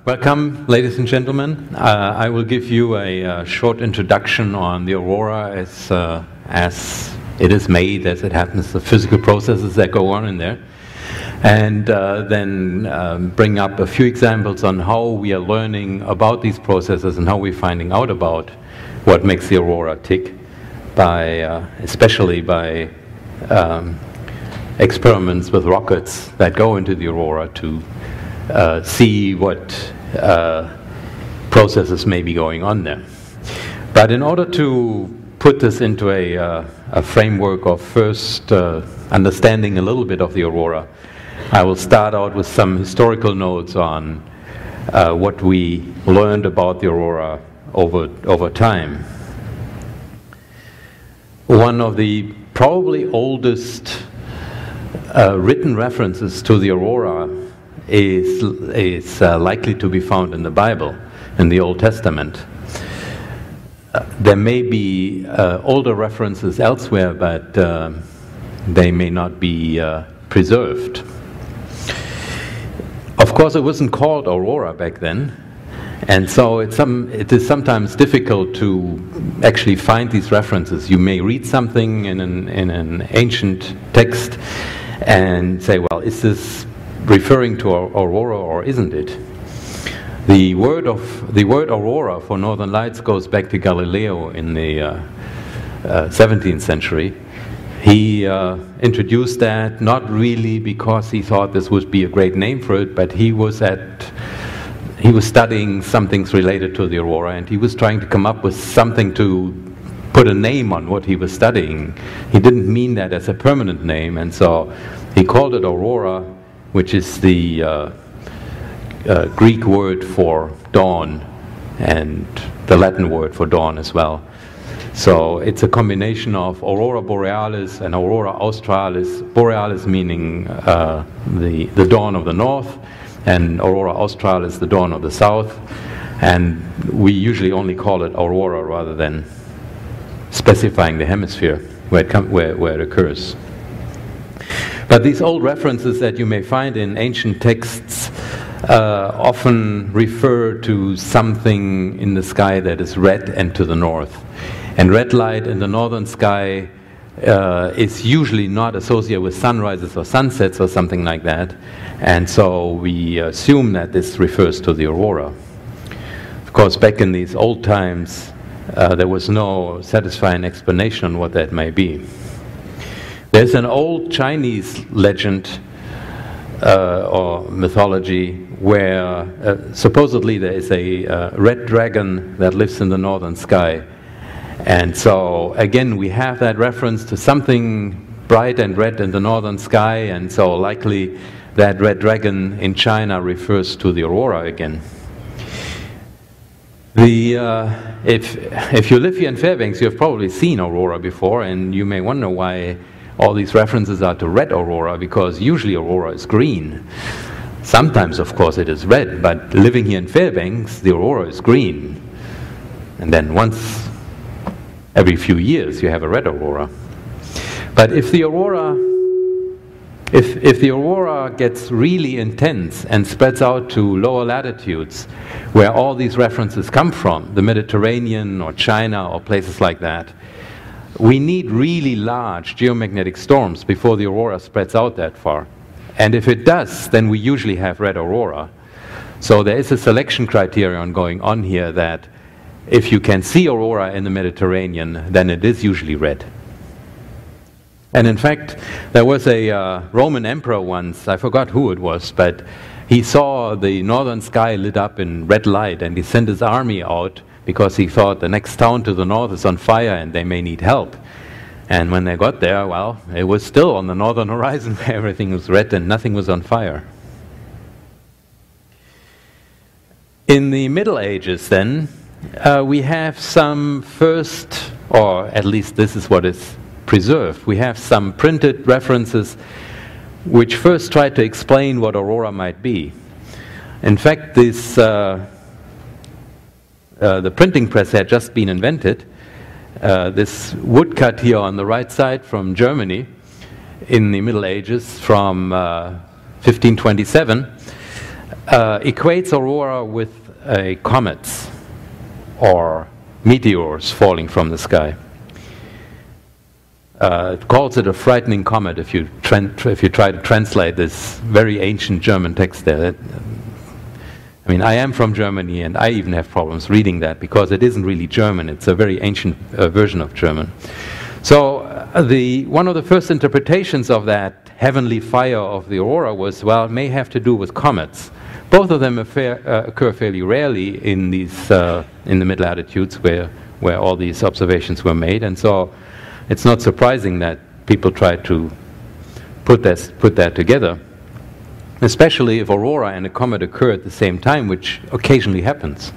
Welcome, ladies and gentlemen. I will give you a short introduction on the aurora as it is made, as it happens, the physical processes that go on in there, and then bring up a few examples on how we are learning about these processes and how we're finding out about what makes the aurora tick, especially by experiments with rockets that go into the aurora to see what processes may be going on there. But in order to put this into a framework of first understanding a little bit of the aurora, I will start out with some historical notes on what we learned about the aurora over time. One of the probably oldest written references to the aurora is likely to be found in the Bible, in the Old Testament. There may be older references elsewhere, but they may not be preserved. Of course, it wasn't called aurora back then, and so it is sometimes difficult to actually find these references. You may read something in an ancient text and say, well, is this referring to aurora or isn't it? The word aurora for northern lights goes back to Galileo in the 17th century. He introduced that not really because he thought this would be a great name for it, but he was studying some things related to the aurora, and he was trying to come up with something to put a name on what he was studying. He didn't mean that as a permanent name, and so he called it aurora, which is the Greek word for dawn and the Latin word for dawn as well. So it's a combination of aurora borealis and aurora australis, borealis meaning the dawn of the north, and aurora australis, the dawn of the south. And we usually only call it aurora rather than specifying the hemisphere where it occurs. But these old references that you may find in ancient texts often refer to something in the sky that is red and to the north. And red light in the northern sky is usually not associated with sunrises or sunsets or something like that. And so we assume that this refers to the aurora. Of course, back in these old times, there was no satisfying explanation on what that may be. There's an old Chinese legend or mythology where supposedly there is a red dragon that lives in the northern sky. And so again, we have that reference to something bright and red in the northern sky, and so likely that red dragon in China refers to the aurora again. If you live here in Fairbanks, you have probably seen aurora before, and you may wonder why all these references are to red aurora, because usually aurora is green. Sometimes, of course, it is red, but living here in Fairbanks, the aurora is green. And then once every few years, you have a red aurora. But if the aurora gets really intense and spreads out to lower latitudes, where all these references come from, the Mediterranean or China or places like that, we need really large geomagnetic storms before the aurora spreads out that far. And if it does, then we usually have red aurora. So there is a selection criterion going on here that if you can see aurora in the Mediterranean, then it is usually red. And in fact, there was a Roman emperor once, I forgot who it was, but he saw the northern sky lit up in red light, and he sent his army out because he thought the next town to the north is on fire and they may need help. And when they got there, well, it was still on the northern horizon where everything was red and nothing was on fire. In the Middle Ages then, we have some first, or at least this is what is preserved, we have some printed references which first try to explain what aurora might be. In fact, the printing press had just been invented. This woodcut here on the right side from Germany in the Middle Ages from 1527 equates aurora with comets or meteors falling from the sky. It calls it a frightening comet if you try to translate this very ancient German text there. I mean, I am from Germany, and I even have problems reading that because it isn't really German. It's a very ancient version of German. So one of the first interpretations of that heavenly fire of the aurora was, well, it may have to do with comets. Both of them occur fairly rarely in these in the mid-latitudes where all these observations were made, and so it's not surprising that people try to put that together, especially if aurora and a comet occur at the same time, which occasionally happens.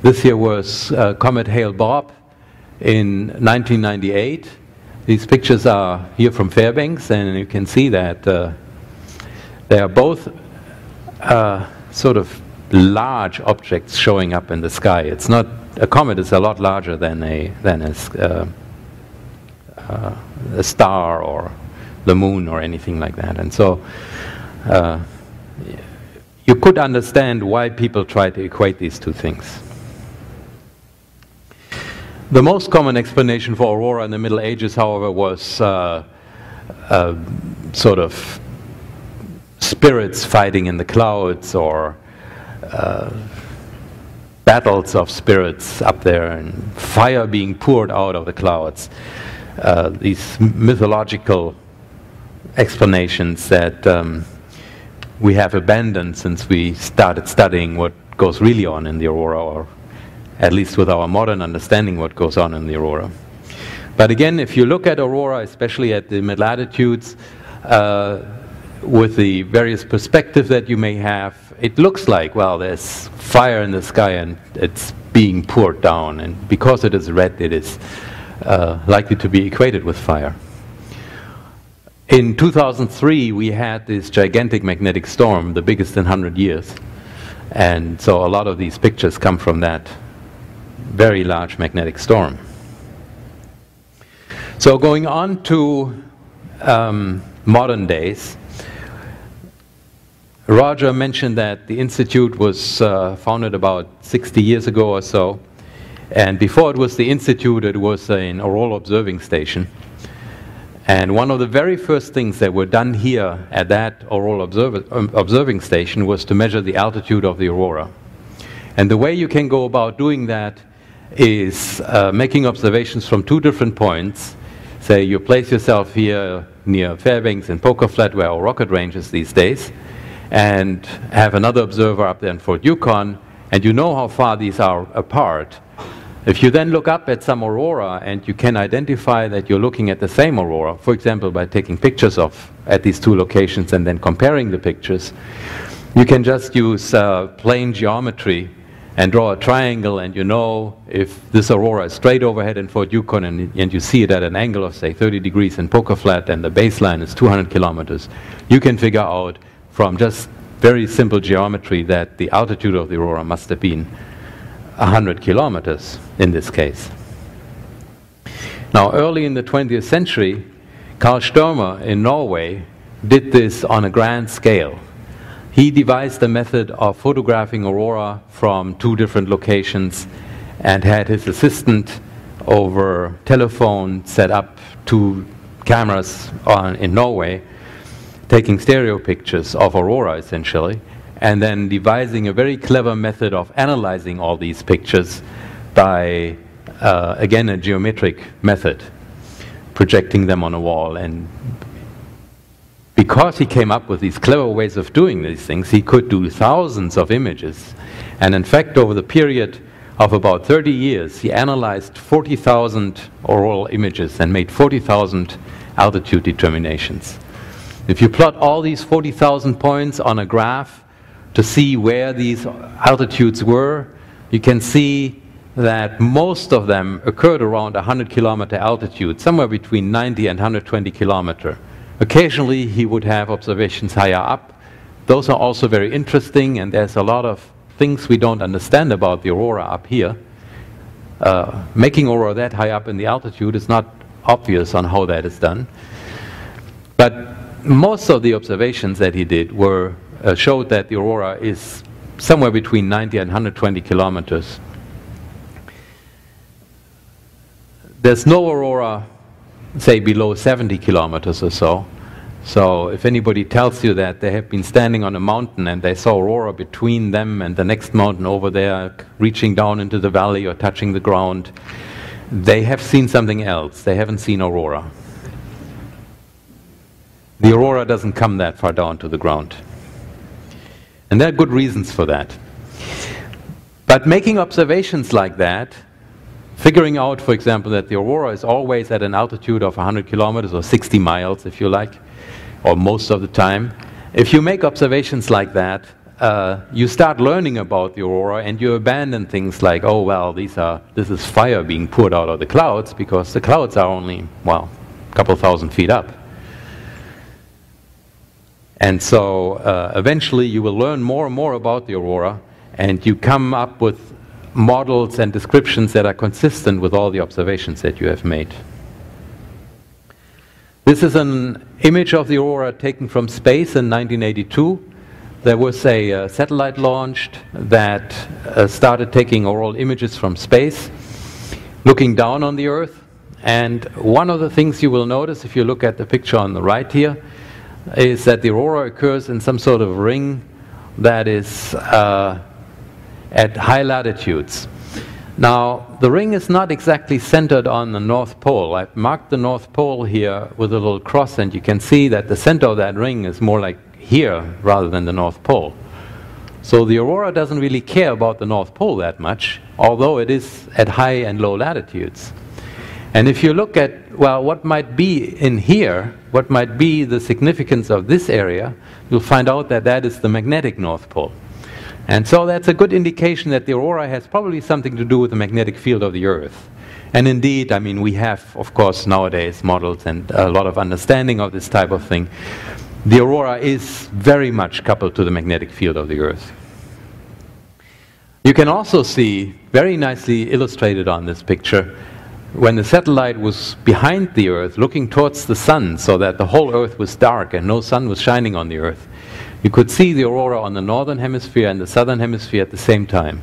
This year was Comet Hale-Bopp in 1998. These pictures are here from Fairbanks, and you can see that they are both sort of large objects showing up in the sky. It's not a comet is a lot larger than a star or the moon or anything like that, and so you could understand why people try to equate these two things. The most common explanation for aurora in the Middle Ages, however, was sort of spirits fighting in the clouds, or battles of spirits up there, and fire being poured out of the clouds. These mythological explanations that we have abandoned since we started studying what goes really on in the aurora, or at least with our modern understanding what goes on in the aurora. But again, if you look at aurora, especially at the mid-latitudes, with the various perspectives that you may have, it looks like, well, there's fire in the sky and it's being poured down, and because it is red, it is likely to be equated with fire. In 2003, we had this gigantic magnetic storm, the biggest in 100 years, and so a lot of these pictures come from that very large magnetic storm. So going on to modern days, Roger mentioned that the Institute was founded about 60 years ago or so, and before it was the Institute, it was an auroral observing station. And one of the very first things that were done here at that auroral observing station was to measure the altitude of the aurora. And the way you can go about doing that is making observations from two different points. Say you place yourself here near Fairbanks and Poker Flat, where our rocket range is these days, and have another observer up there in Fort Yukon, and you know how far these are apart. If you then look up at some aurora and you can identify that you're looking at the same aurora, for example by taking pictures at these two locations and then comparing the pictures, you can just use plane geometry and draw a triangle, and you know if this aurora is straight overhead in Fort Yukon and you see it at an angle of say 30 degrees in Poker Flat and the baseline is 200 kilometers, you can figure out from just very simple geometry that the altitude of the aurora must have been 100 kilometers in this case. Now, early in the 20th century, Carl Stürmer in Norway did this on a grand scale. He devised a method of photographing aurora from two different locations and had his assistant over telephone set up two cameras in Norway, taking stereo pictures of aurora essentially, and then devising a very clever method of analyzing all these pictures by, again, a geometric method, projecting them on a wall. And because he came up with these clever ways of doing these things, he could do thousands of images. And in fact, over the period of about 30 years, he analyzed 40,000 auroral images and made 40,000 altitude determinations. If you plot all these 40,000 points on a graph to see where these altitudes were, you can see that most of them occurred around 100 kilometer altitude, somewhere between 90 and 120 kilometer. Occasionally he would have observations higher up. Those are also very interesting, and there's a lot of things we don't understand about the aurora up here. Making aurora that high up in the altitude is not obvious on how that is done. But most of the observations that he did were showed that the aurora is somewhere between 90 and 120 kilometers. There's no aurora, say, below 70 kilometers or so. So if anybody tells you that they have been standing on a mountain and they saw aurora between them and the next mountain over there, reaching down into the valley or touching the ground, they have seen something else. They haven't seen aurora. The aurora doesn't come that far down to the ground. And there are good reasons for that. But making observations like that, figuring out, for example, that the aurora is always at an altitude of 100 kilometers or 60 miles, if you like, or most of the time, if you make observations like that, you start learning about the aurora and you abandon things like, oh, well, this is fire being poured out of the clouds, because the clouds are only, well, a couple thousand feet up. And so eventually you will learn more and more about the aurora, and you come up with models and descriptions that are consistent with all the observations that you have made. This is an image of the aurora taken from space in 1982. There was a satellite launched that started taking auroral images from space, looking down on the Earth. And one of the things you will notice if you look at the picture on the right here is that the aurora occurs in some sort of ring that is at high latitudes. Now, the ring is not exactly centered on the North Pole. I've marked the North Pole here with a little cross, and you can see that the center of that ring is more like here rather than the North Pole. So the aurora doesn't really care about the North Pole that much, although it is at high and low latitudes. And if you look at, well, what might be in here, what might be the significance of this area, you'll find out that that is the magnetic North Pole. And so that's a good indication that the aurora has probably something to do with the magnetic field of the Earth. And indeed, I mean, we have, of course, nowadays models and a lot of understanding of this type of thing. The aurora is very much coupled to the magnetic field of the Earth. You can also see, very nicely illustrated on this picture, when the satellite was behind the Earth, looking towards the sun, so that the whole Earth was dark and no sun was shining on the Earth, you could see the aurora on the northern hemisphere and the southern hemisphere at the same time.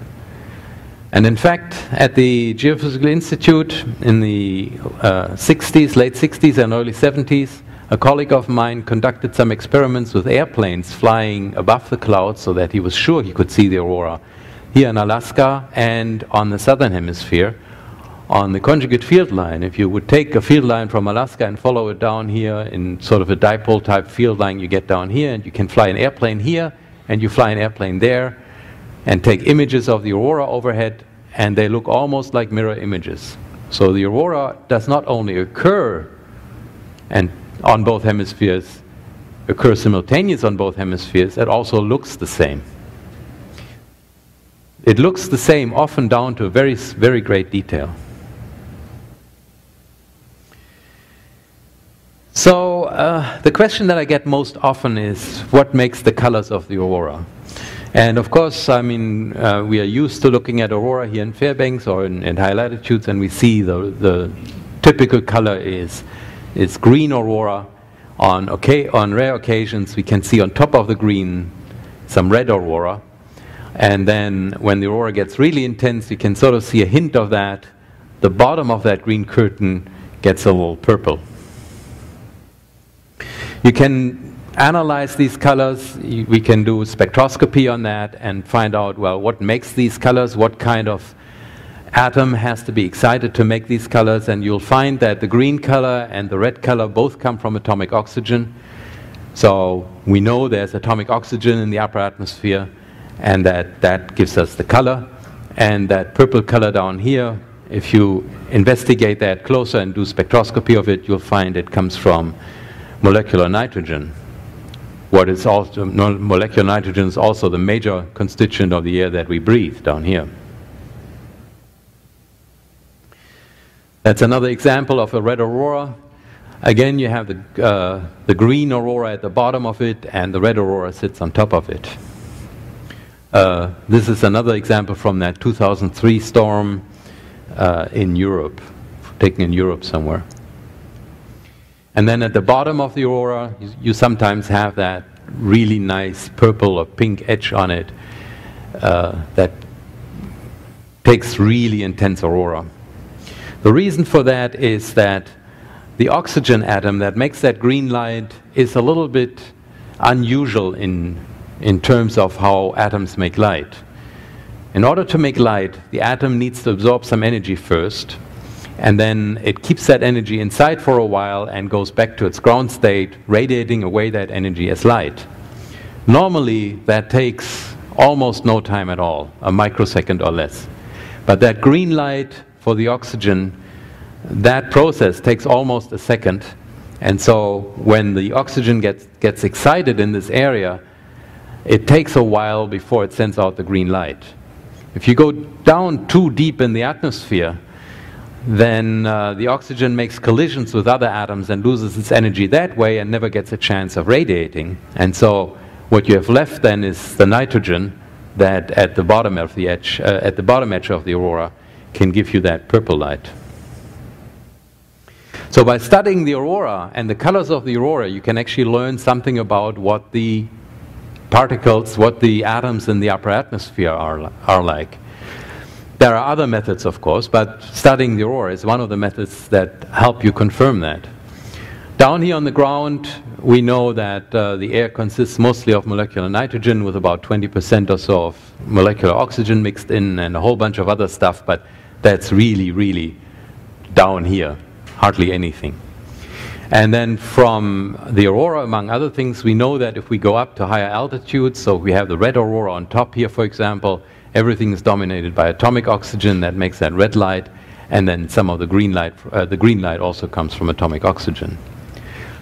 And in fact, at the Geophysical Institute in the 60s, late 60s and early 70s, a colleague of mine conducted some experiments with airplanes flying above the clouds so that he was sure he could see the aurora here in Alaska and on the southern hemisphere. On the conjugate field line, if you would take a field line from Alaska and follow it down here in sort of a dipole type field line, you get down here, and you can fly an airplane here and you fly an airplane there and take images of the aurora overhead, and they look almost like mirror images. So the aurora does not only occur and on both hemispheres, occur simultaneous on both hemispheres, it also looks the same. It looks the same, often down to a very, very great detail. So the question that I get most often is, what makes the colors of the aurora? And of course, I mean, we are used to looking at aurora here in Fairbanks or in high latitudes, and we see the typical color is green aurora. On rare occasions, we can see on top of the green some red aurora. And then when the aurora gets really intense, you can sort of see a hint of that. The bottom of that green curtain gets a little purple. You can analyze these colors. We can do spectroscopy on that and find out, well, what makes these colors, what kind of atom has to be excited to make these colors, and you'll find that the green color and the red color both come from atomic oxygen. So we know there's atomic oxygen in the upper atmosphere, and that gives us the color. And that purple color down here, if you investigate that closer and do spectroscopy of it, you'll find it comes from molecular nitrogen. What is also, molecular nitrogen is also the major constituent of the air that we breathe down here. That's another example of a red aurora. Again, you have the green aurora at the bottom of it, and the red aurora sits on top of it. This is another example from that 2003 storm in Europe, taken in Europe somewhere. And then at the bottom of the aurora, you sometimes have that really nice purple or pink edge on it that takes really intense aurora. The reason for that is that the oxygen atom that makes that green light is a little bit unusual in terms of how atoms make light. In order to make light, the atom needs to absorb some energy first, and then it keeps that energy inside for a while and goes back to its ground state, radiating away that energy as light. Normally, that takes almost no time at all, a microsecond or less. But that green light for the oxygen, that process takes almost a second. And so when the oxygen gets excited in this area, it takes a while before it sends out the green light. If you go down too deep in the atmosphere, then the oxygen makes collisions with other atoms and loses its energy that way and never gets a chance of radiating. And so what you have left then is the nitrogen that at the bottom of the edge, at the bottom edge of the aurora, can give you that purple light. So by studying the aurora and the colors of the aurora, you can actually learn something about what the particles, what the atoms in the upper atmosphere are like. There are other methods, of course, but studying the aurora is one of the methods that help you confirm that. Down here on the ground, we know that the air consists mostly of molecular nitrogen with about 20% or so of molecular oxygen mixed in and a whole bunch of other stuff, but that's really, really down here, hardly anything. And then from the aurora, among other things, we know that if we go up to higher altitudes, so we have the red aurora on top here, for example, everything is dominated by atomic oxygen that makes that red light, and then some of the green light also comes from atomic oxygen.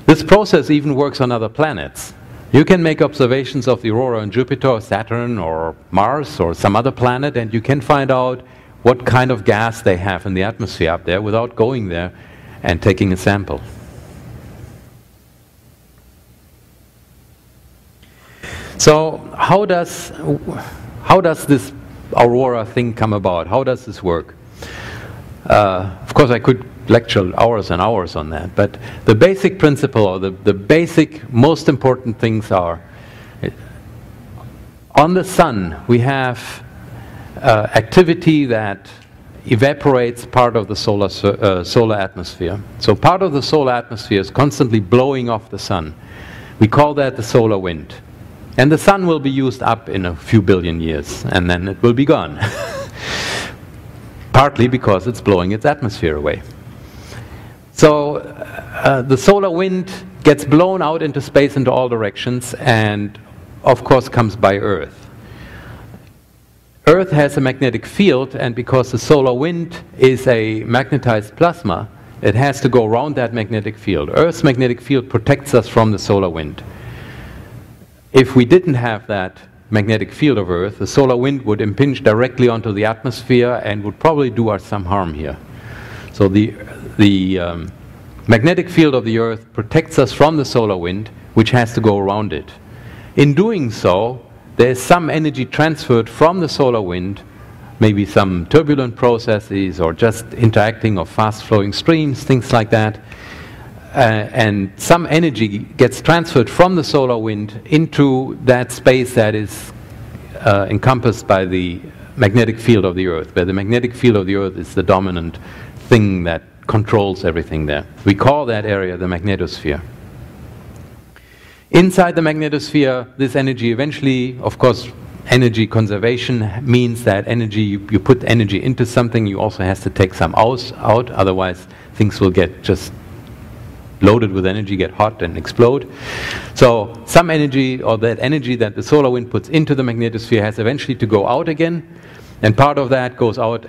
This process even works on other planets. You can make observations of the aurora on Jupiter or Saturn or Mars or some other planet, and you can find out what kind of gas they have in the atmosphere up there without going there and taking a sample. So how does this aurora thing come about? How does this work? Of course, I could lecture hours and hours on that, but the basic principle, or the basic most important things are, on the sun we have activity that evaporates part of the solar atmosphere. So part of the solar atmosphere is constantly blowing off the sun. We call that the solar wind. And the sun will be used up in a few billion years, and then it will be gone. Partly because it's blowing its atmosphere away. So the solar wind gets blown out into space into all directions, and of course comes by Earth. Earth has a magnetic field, and because the solar wind is a magnetized plasma, it has to go around that magnetic field. Earth's magnetic field protects us from the solar wind. If we didn't have that magnetic field of Earth, the solar wind would impinge directly onto the atmosphere and would probably do us some harm here. So the magnetic field of the Earth protects us from the solar wind, which has to go around it. In doing so, there is some energy transferred from the solar wind, maybe some turbulent processes or just interacting of fast-flowing streams, things like that. And some energy gets transferred from the solar wind into that space that is encompassed by the magnetic field of the Earth, where the magnetic field of the Earth is the dominant thing that controls everything there. We call that area the magnetosphere. Inside the magnetosphere, this energy eventually, of course, energy conservation means that energy, you put energy into something, you also have to take some out, otherwise things will get just loaded with energy, get hot and explode. So some energy, or that energy that the solar wind puts into the magnetosphere, has eventually to go out again, and part of that goes out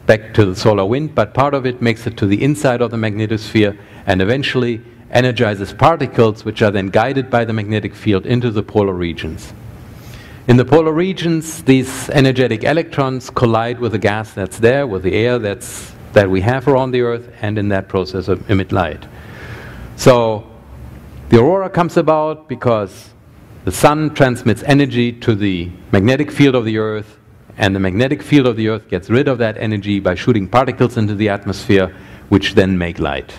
back to the solar wind, but part of it makes it to the inside of the magnetosphere and eventually energizes particles which are then guided by the magnetic field into the polar regions. In the polar regions, these energetic electrons collide with the gas that's there, with the air that we have around the Earth, and in that process emit light. So the aurora comes about because the sun transmits energy to the magnetic field of the Earth, and the magnetic field of the Earth gets rid of that energy by shooting particles into the atmosphere, which then make light.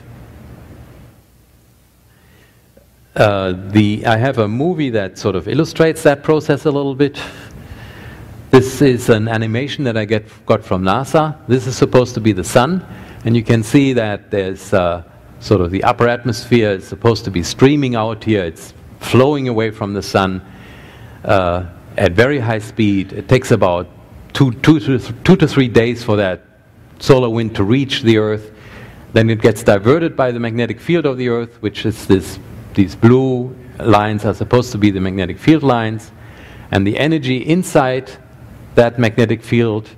I have a movie that sort of illustrates that process a little bit. This is an animation that I got from NASA. This is supposed to be the sun, and you can see that there's sort of the upper atmosphere is supposed to be streaming out here. It's flowing away from the sun at very high speed. It takes about two to 3 days for that solar wind to reach the Earth. Then it gets diverted by the magnetic field of the Earth, which is these blue lines are supposed to be the magnetic field lines, and the energy inside that magnetic field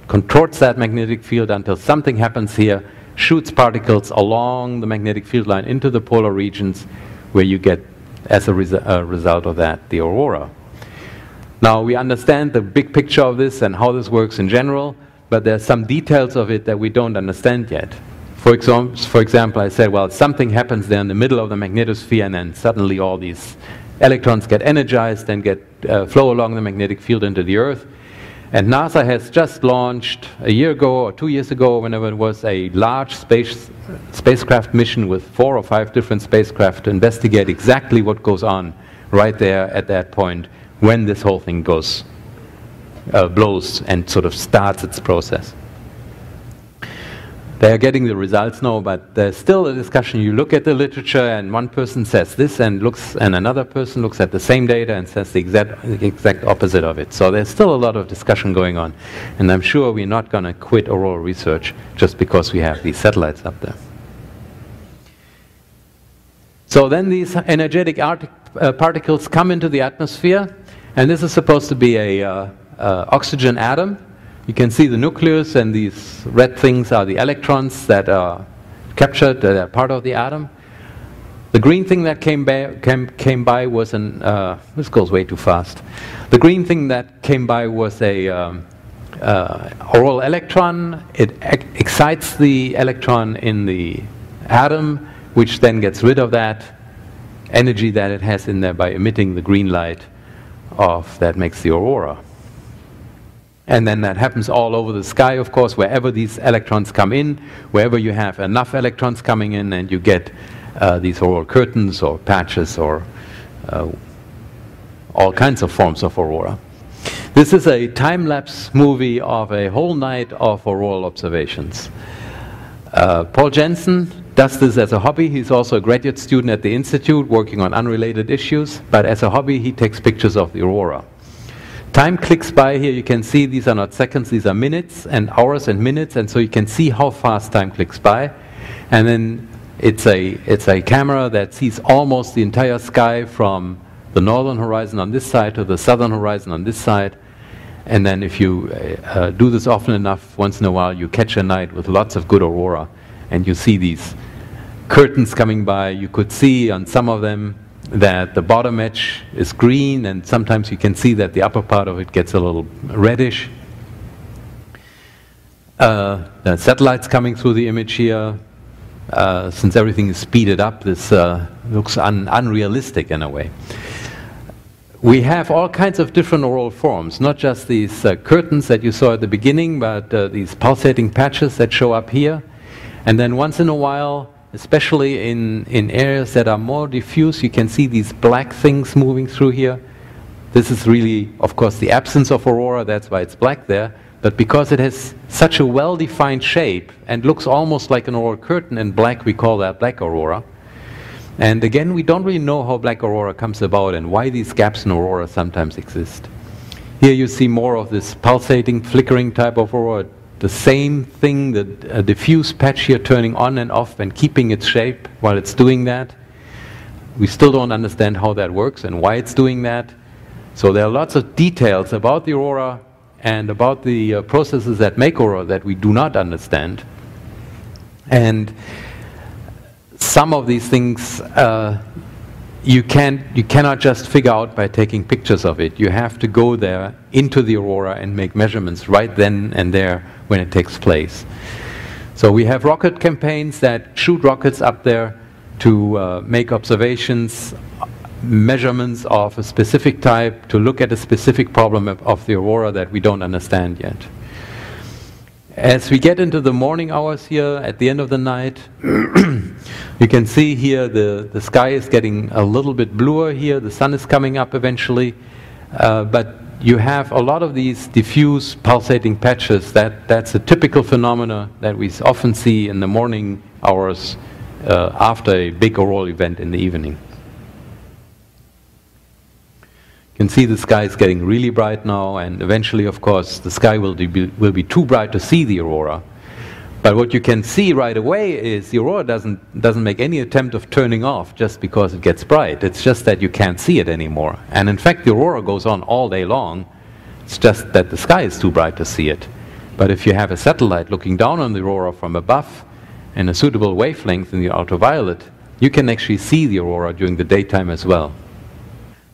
contorts that magnetic field until something happens here, shoots particles along the magnetic field line into the polar regions, where you get, as a result of that, the aurora. Now, we understand the big picture of this and how this works in general, but there are some details of it that we don't understand yet. For example, I said, well, something happens there in the middle of the magnetosphere, and then suddenly all these electrons get energized and flow along the magnetic field into the Earth. And NASA has just launched a year ago or 2 years ago, whenever it was, a large spacecraft mission with 4 or 5 different spacecraft to investigate exactly what goes on right there at that point when this whole thing blows and sort of starts its process. They are getting the results now, but there's still a discussion. You look at the literature, and one person says this, and another person looks at the same data and says the exact opposite of it. So there's still a lot of discussion going on, and I'm sure we're not going to quit auroral research just because we have these satellites up there. So then these energetic particles come into the atmosphere, and this is supposed to be a oxygen atom. You can see the nucleus, and these red things are the electrons that are captured, that are part of the atom. The green thing that came by was this goes way too fast. The green thing that came by was a auroral electron. It excites the electron in the atom, which then gets rid of that energy that it has in there by emitting the green light that makes the aurora. And then that happens all over the sky, of course, wherever these electrons come in, wherever you have enough electrons coming in, and you get these auroral curtains or patches or all kinds of forms of aurora. This is a time-lapse movie of a whole night of auroral observations. Paul Jensen does this as a hobby. He's also a graduate student at the Institute working on unrelated issues, but as a hobby he takes pictures of the aurora. Time clicks by here. You can see these are not seconds, these are minutes and hours and minutes, and so you can see how fast time clicks by. And then it's a camera that sees almost the entire sky from the northern horizon on this side to the southern horizon on this side. And then if you do this often enough, once in a while you catch a night with lots of good aurora, and you see these curtains coming by. You could see on some of them that the bottom edge is green, and sometimes you can see that the upper part of it gets a little reddish. The satellites coming through the image here. Since everything is speeded up, this looks unrealistic in a way. We have all kinds of different auroral forms, not just these curtains that you saw at the beginning, but these pulsating patches that show up here. And then once in a while, especially in areas that are more diffuse, you can see these black things moving through here. This is really, of course, the absence of aurora, that's why it's black there. But because it has such a well-defined shape and looks almost like an auroral curtain in black, we call that black aurora. And again, we don't really know how black aurora comes about and why these gaps in aurora sometimes exist. Here you see more of this pulsating, flickering type of aurora. The same thing, the diffuse patch here turning on and off and keeping its shape while it's doing that. We still don't understand how that works and why it's doing that. So there are lots of details about the aurora and about the processes that make aurora that we do not understand. And some of these things you cannot just figure out by taking pictures of it. You have to go there into the aurora and make measurements right then and there when it takes place. So we have rocket campaigns that shoot rockets up there to make observations, measurements of a specific type, to look at a specific problem of the aurora that we don't understand yet. As we get into the morning hours here, at the end of the night, you can see here the sky is getting a little bit bluer here, the sun is coming up eventually, but you have a lot of these diffuse pulsating patches. That's a typical phenomena that we often see in the morning hours after a big auroral event in the evening. You can see the sky is getting really bright now, and eventually, of course, the sky will be too bright to see the aurora. But what you can see right away is the aurora doesn't make any attempt of turning off just because it gets bright. It's just that you can't see it anymore. And in fact, the aurora goes on all day long. It's just that the sky is too bright to see it. But if you have a satellite looking down on the aurora from above and a suitable wavelength in the ultraviolet, you can actually see the aurora during the daytime as well.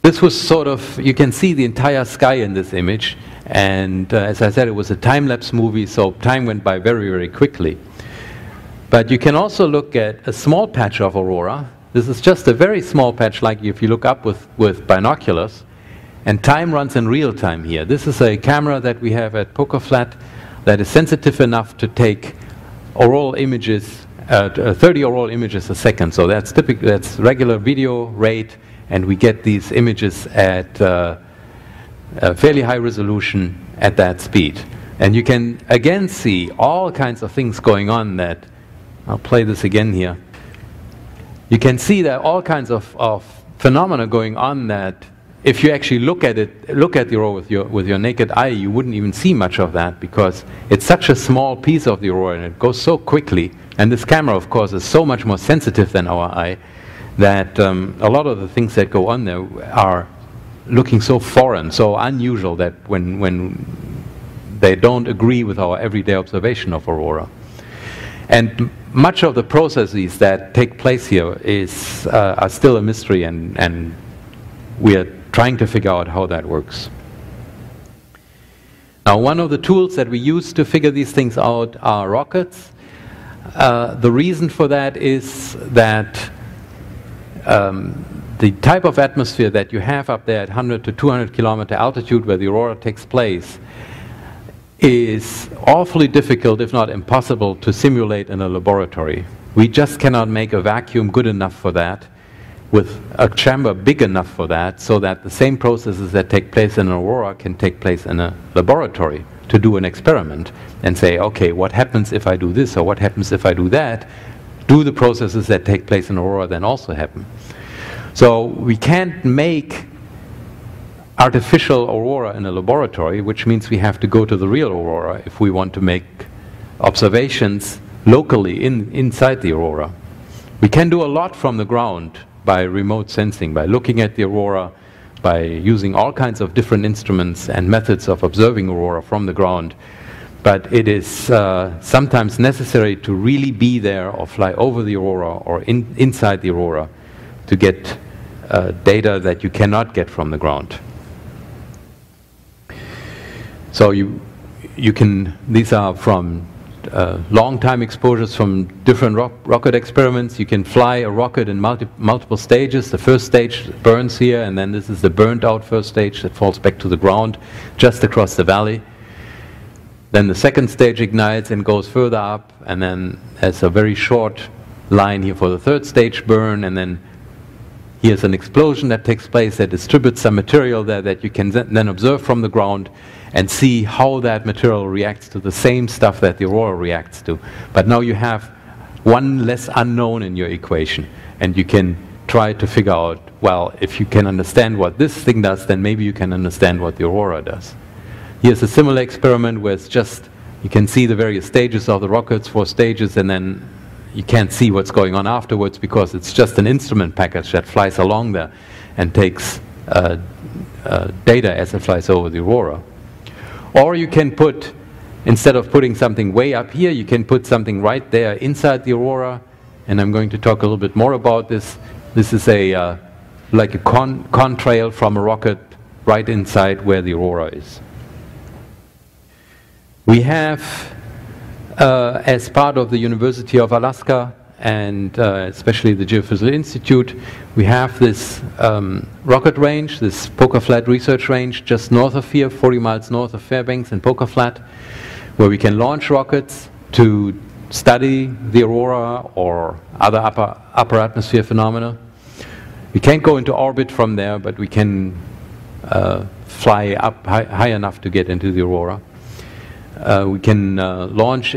This was sort of, you can see the entire sky in this image, and as I said, it was a time-lapse movie, so time went by very, very quickly. But you can also look at a small patch of aurora. This is just a very small patch, like if you look up with binoculars, and time runs in real time here. This is a camera that we have at Poker Flat that is sensitive enough to take auroral images, 30 auroral images a second, so that's typical, that's regular video rate. And we get these images at a fairly high resolution at that speed. And you can again see all kinds of things going on that, I'll play this again here. You can see that all kinds of phenomena going on that if you actually look at the aurora with your naked eye, you wouldn't even see much of that because it's such a small piece of the aurora and it goes so quickly. And this camera, of course, is so much more sensitive than our eye, that a lot of the things that go on there are looking so foreign, so unusual, that when they don't agree with our everyday observation of aurora. And much of the processes that take place here are still a mystery, and we are trying to figure out how that works. Now, one of the tools that we use to figure these things out are rockets. The reason for that is that the type of atmosphere that you have up there at 100 to 200 kilometer altitude where the aurora takes place is awfully difficult, if not impossible, to simulate in a laboratory. We just cannot make a vacuum good enough for that, with a chamber big enough for that, so that the same processes that take place in an aurora can take place in a laboratory to do an experiment and say, okay, what happens if I do this, or what happens if I do that? Do the processes that take place in aurora then also happen? So we can't make artificial aurora in a laboratory, which means we have to go to the real aurora if we want to make observations locally inside the aurora. We can do a lot from the ground by remote sensing, by looking at the aurora, by using all kinds of different instruments and methods of observing aurora from the ground. But it is sometimes necessary to really be there or fly over the aurora or inside the aurora to get data that you cannot get from the ground. So you can, these are from long time exposures from different rocket experiments. You can fly a rocket in multiple stages. The first stage burns here, and then this is the burned out first stage that falls back to the ground just across the valley. Then the second stage ignites and goes further up, and then there's a very short line here for the third stage burn, and then here's an explosion that takes place that distributes some material there that you can then observe from the ground and see how that material reacts to the same stuff that the aurora reacts to. But now you have one less unknown in your equation, and you can try to figure out, well, if you can understand what this thing does, then maybe you can understand what the aurora does. Here's a similar experiment where it's just, you can see the various stages of the rockets, 4 stages, and then you can't see what's going on afterwards because it's just an instrument package that flies along there and takes data as it flies over the aurora. Or you can put, instead of putting something way up here, you can put something right there inside the aurora, and I'm going to talk a little bit more about this. This is a like a contrail from a rocket right inside where the aurora is. We have, as part of the University of Alaska and especially the Geophysical Institute, we have this rocket range, this Poker Flat research range just north of here, 40 miles north of Fairbanks and Poker Flat, where we can launch rockets to study the aurora or other upper atmosphere phenomena. We can't go into orbit from there, but we can fly up high enough to get into the aurora. We can launch,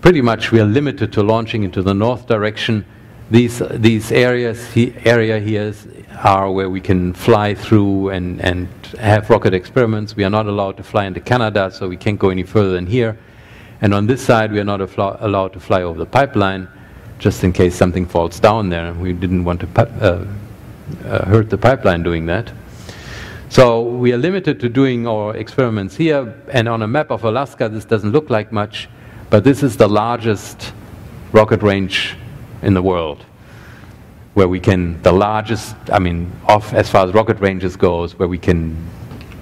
pretty much we are limited to launching into the north direction. These areas here are where we can fly through and have rocket experiments. We are not allowed to fly into Canada, so we can't go any further than here. And on this side, we are not allowed to fly over the pipeline, just in case something falls down there. We didn't want to hurt the pipeline doing that. So we are limited to doing our experiments here, and on a map of Alaska, this doesn't look like much, but this is the largest rocket range in the world, where we can, the largest, I mean, as far as rocket ranges goes, where we can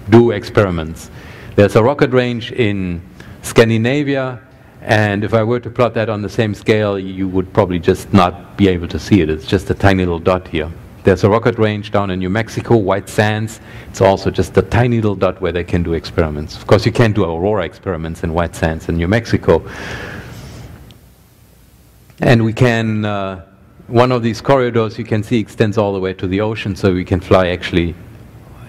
do experiments. There's a rocket range in Scandinavia, and if I were to plot that on the same scale, you would probably just not be able to see it. It's just a tiny little dot here. There's a rocket range down in New Mexico, White Sands. It's also just a tiny little dot where they can do experiments. Of course, you can't do aurora experiments in White Sands in New Mexico. And we can, one of these corridors you can see extends all the way to the ocean, so we can fly actually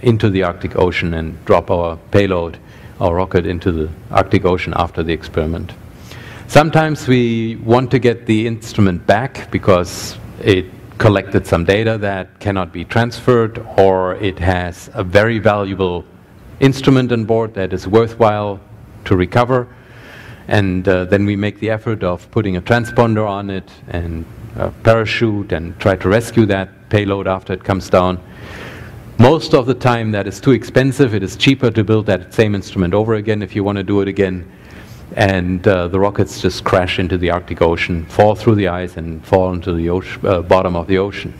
into the Arctic Ocean and drop our payload, our rocket, into the Arctic Ocean after the experiment. Sometimes we want to get the instrument back because it collected some data that cannot be transferred, or it has a very valuable instrument on board that is worthwhile to recover. And then we make the effort of putting a transponder on it and a parachute and try to rescue that payload after it comes down. Most of the time that is too expensive. It is cheaper to build that same instrument over again if you want to do it again. And the rockets just crash into the Arctic Ocean, fall through the ice, and fall into the bottom of the ocean.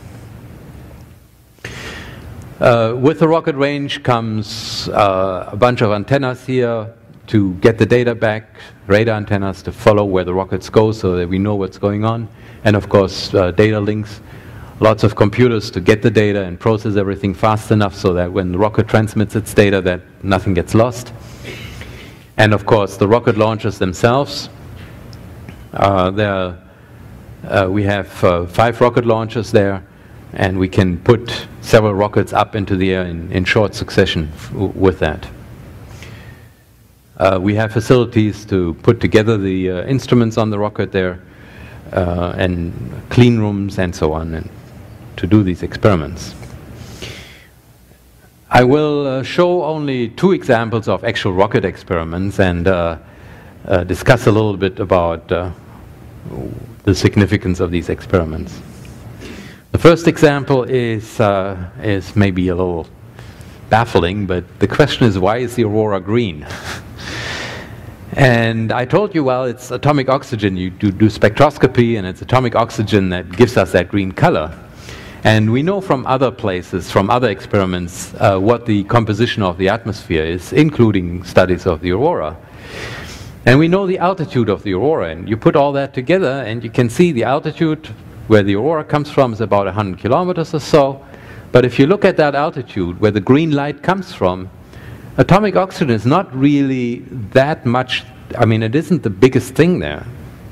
With the rocket range comes a bunch of antennas here to get the data back, radar antennas to follow where the rockets go so that we know what's going on, and of course data links, lots of computers to get the data and process everything fast enough so that when the rocket transmits its data that nothing gets lost. And of course, the rocket launchers themselves. We have 5 rocket launchers there, and we can put several rockets up into the air in short succession with that. We have facilities to put together the instruments on the rocket there, and clean rooms and so on, and to do these experiments. I will show only 2 examples of actual rocket experiments and discuss a little bit about the significance of these experiments. The first example is maybe a little baffling, but the question is, why is the aurora green? And I told you, well, it's atomic oxygen. You do spectroscopy, and it's atomic oxygen that gives us that green color. And we know from other places, from other experiments, what the composition of the atmosphere is, including studies of the aurora. And we know the altitude of the aurora, and you put all that together, and you can see the altitude where the aurora comes from is about 100 kilometers or so. But if you look at that altitude, where the green light comes from, atomic oxygen is not really that much, I mean, it isn't the biggest thing there.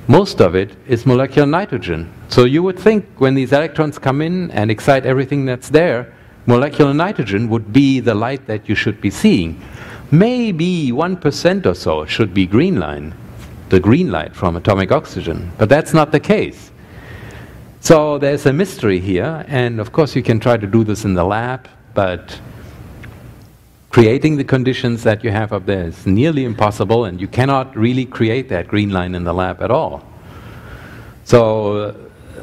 Most of it is molecular nitrogen. So you would think when these electrons come in and excite everything that's there, molecular nitrogen would be the light that you should be seeing. Maybe 1% or so should be green line, the green light from atomic oxygen, but that's not the case. So there's a mystery here, and of course you can try to do this in the lab, but creating the conditions that you have up there is nearly impossible, and you cannot really create that green line in the lab at all. So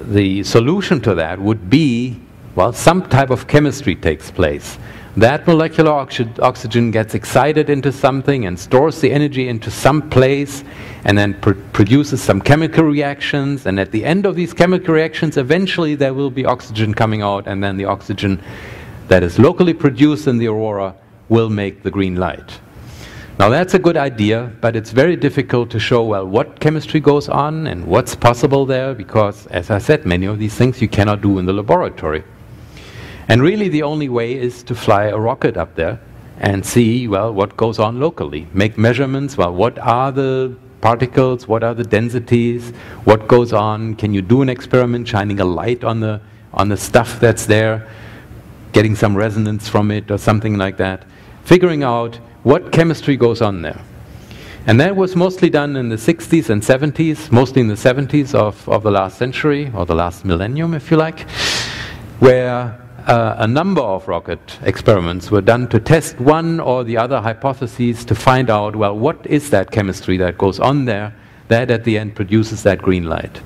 the solution to that would be, well, some type of chemistry takes place. That molecular oxygen gets excited into something and stores the energy into some place, and then produces some chemical reactions, and at the end of these chemical reactions eventually there will be oxygen coming out, and then the oxygen that is locally produced in the aurora will make the green light. Now that's a good idea, but it's very difficult to show, well, what chemistry goes on and what's possible there, because, as I said, many of these things you cannot do in the laboratory. And really the only way is to fly a rocket up there and see, well, what goes on locally. Make measurements, well, what are the particles, what are the densities, what goes on, can you do an experiment shining a light on the stuff that's there, getting some resonance from it or something like that, figuring out what chemistry goes on there. And that was mostly done in the 60s and 70s, mostly in the 70s of the last century, or the last millennium, if you like, where a number of rocket experiments were done to test one or the other hypotheses to find out, well, what is that chemistry that goes on there that at the end produces that green light.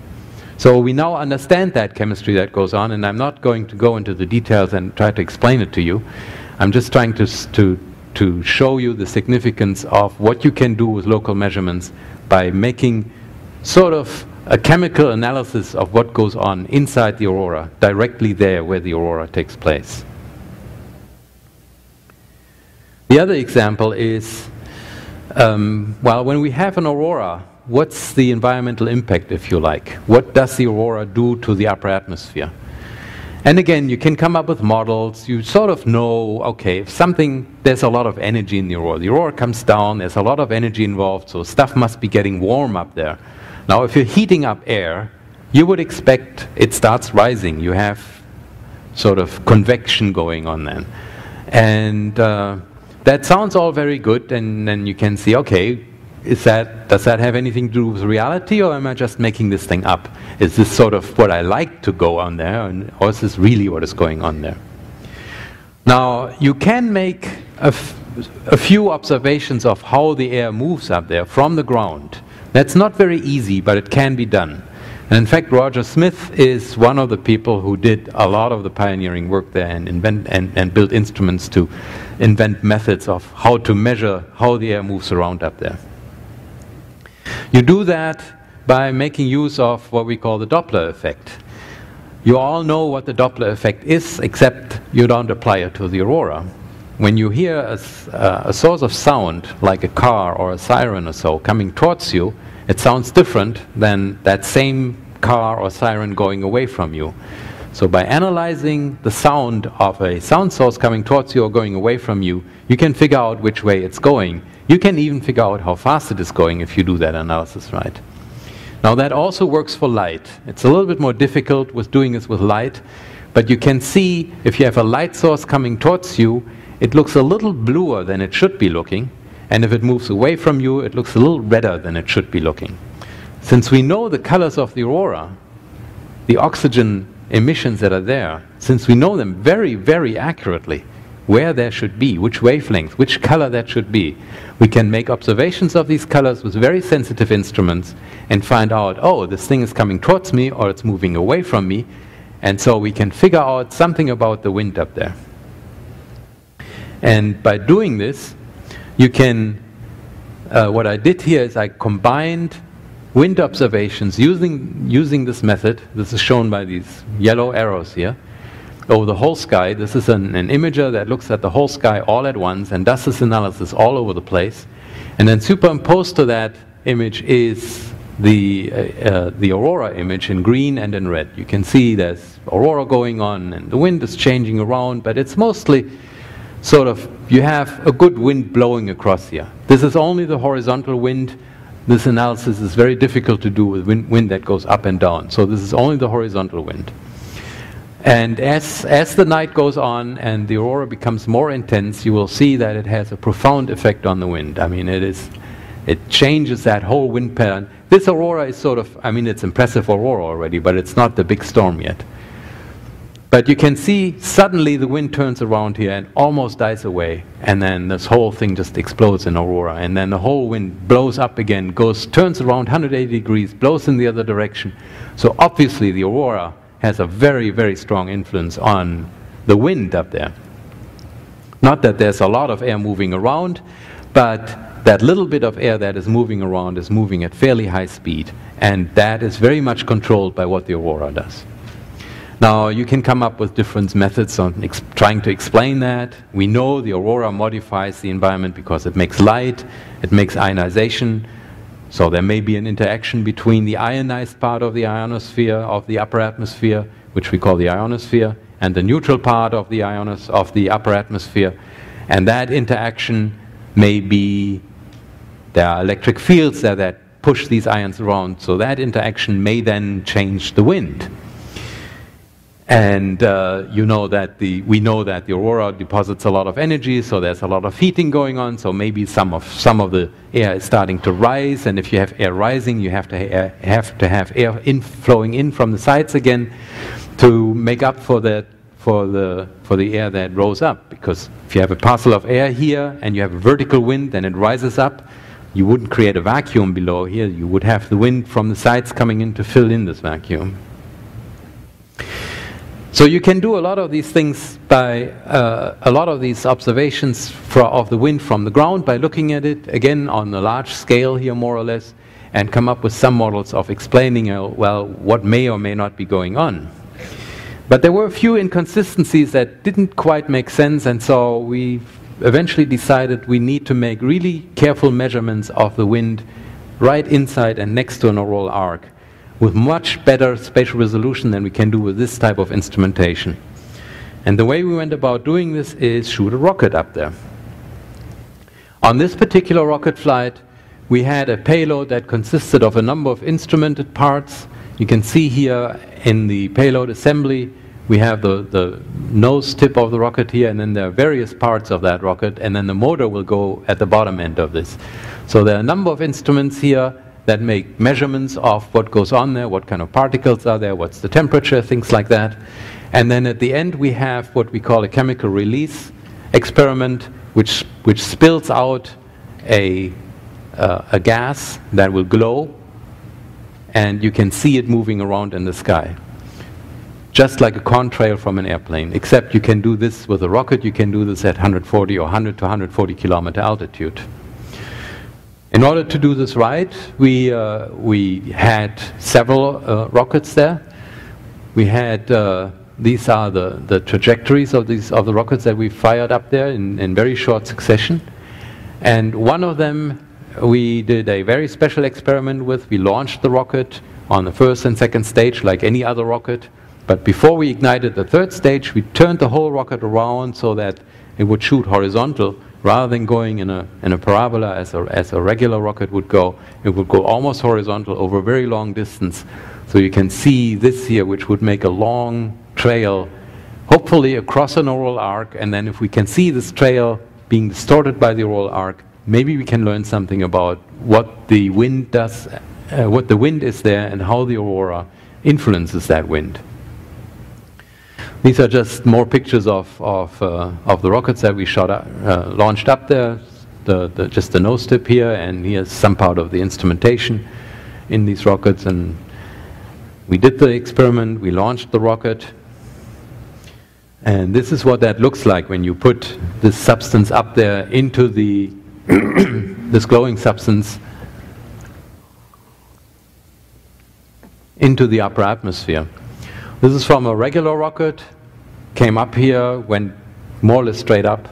So we now understand that chemistry that goes on, and I'm not going to go into the details and try to explain it to you. I'm just trying to show you the significance of what you can do with local measurements by making sort of a chemical analysis of what goes on inside the aurora, directly there where the aurora takes place. The other example is, well, when we have an aurora, what's the environmental impact, if you like? What does the aurora do to the upper atmosphere? And again, you can come up with models. You sort of know, okay, if there's a lot of energy in the aurora comes down, there's a lot of energy involved, so stuff must be getting warm up there. Now, if you're heating up air, you would expect it starts rising. You have sort of convection going on then. And that sounds all very good, and then you can see, okay, does that have anything to do with reality, or am I just making this thing up? Is this sort of what I like to go on there, or is this really what is going on there? Now, you can make a few observations of how the air moves up there from the ground. That's not very easy, but it can be done. And in fact, Roger Smith is one of the people who did a lot of the pioneering work there and built instruments to invent methods of how to measure how the air moves around up there. You do that by making use of what we call the Doppler effect. You all know what the Doppler effect is, except you don't apply it to the aurora. When you hear a source of sound, like a car or a siren or so, coming towards you, it sounds different than that same car or siren going away from you. So by analyzing the sound of a sound source coming towards you or going away from you, you can figure out which way it's going. You can even figure out how fast it is going if you do that analysis right. Now that also works for light. It's a little bit more difficult with doing this with light, but you can see if you have a light source coming towards you, it looks a little bluer than it should be looking, and if it moves away from you, it looks a little redder than it should be looking. Since we know the colors of the aurora, the oxygen emissions that are there, since we know them very, very accurately, where there should be, which wavelength, which color that should be, we can make observations of these colors with very sensitive instruments and find out, oh, this thing is coming towards me or it's moving away from me, and so we can figure out something about the wind up there. And by doing this, you can, what I did here is I combined wind observations using this method. This is shown by these yellow arrows here, over the whole sky. This is an imager that looks at the whole sky all at once and does this analysis all over the place. And then superimposed to that image is the aurora image in green and in red. You can see there's aurora going on and the wind is changing around, but it's mostly sort of, you have a good wind blowing across here. This is only the horizontal wind. This analysis is very difficult to do with wind that goes up and down. So this is only the horizontal wind. And as the night goes on and the aurora becomes more intense, you will see that it has a profound effect on the wind. I mean, it changes that whole wind pattern. This aurora is sort of, I mean, it's impressive aurora already, but it's not the big storm yet. But you can see suddenly the wind turns around here and almost dies away, and then this whole thing just explodes in aurora, and then the whole wind blows up again, turns around 180 degrees, blows in the other direction. So obviously the aurora has a very, very strong influence on the wind up there. Not that there's a lot of air moving around, but that little bit of air that is moving around is moving at fairly high speed, and that is very much controlled by what the aurora does. Now, you can come up with different methods on trying to explain that. We know the aurora modifies the environment because it makes light, it makes ionization, so there may be an interaction between the ionized part of the ionosphere, of the upper atmosphere, which we call the ionosphere, and the neutral part of the upper atmosphere. And that interaction may be, there are electric fields there that push these ions around, so that interaction may then change the wind. And we know that the aurora deposits a lot of energy, so there's a lot of heating going on, so maybe some of the air is starting to rise, and if you have air rising, you have to have air flowing in from the sides again to make up for that, for the air that rose up. Because if you have a parcel of air here and you have a vertical wind, then it rises up, you wouldn't create a vacuum below here, you would have the wind from the sides coming in to fill in this vacuum. So you can do a lot of these things by, a lot of these observations of the wind from the ground by looking at it, again on a large scale here more or less, and come up with some models of explaining, well, what may or may not be going on. But there were a few inconsistencies that didn't quite make sense, and so we eventually decided we need to make really careful measurements of the wind right inside and next to an auroral arc, with much better spatial resolution than we can do with this type of instrumentation. And the way we went about doing this is shoot a rocket up there. On this particular rocket flight, we had a payload that consisted of a number of instrumented parts. You can see here in the payload assembly, we have the nose tip of the rocket here, and then there are various parts of that rocket, and then the motor will go at the bottom end of this. So there are a number of instruments here that make measurements of what goes on there, what kind of particles are there, what's the temperature, things like that. And then at the end we have what we call a chemical release experiment, which spills out a gas that will glow, and you can see it moving around in the sky. Just like a contrail from an airplane, except you can do this with a rocket, you can do this at 140 or 100 to 140 kilometer altitude. In order to do this right, we had several rockets there. We had, these are the trajectories of the rockets that we fired up there in very short succession. And one of them we did a very special experiment with. We launched the rocket on the first and second stage like any other rocket. But before we ignited the third stage, we turned the whole rocket around so that it would shoot horizontal. Rather than going in a parabola as a regular rocket would go, it would go almost horizontal over a very long distance. So you can see this here, which would make a long trail, hopefully across an auroral arc, and then if we can see this trail being distorted by the auroral arc, maybe we can learn something about what the wind does, what the wind is there, and how the aurora influences that wind. These are just more pictures of the rockets that we launched up there, just the nose tip here, and here's some part of the instrumentation in these rockets. And we did the experiment, we launched the rocket, and this is what that looks like when you put this substance up there into the this glowing substance into the upper atmosphere. This is from a regular rocket, came up here, went more or less straight up,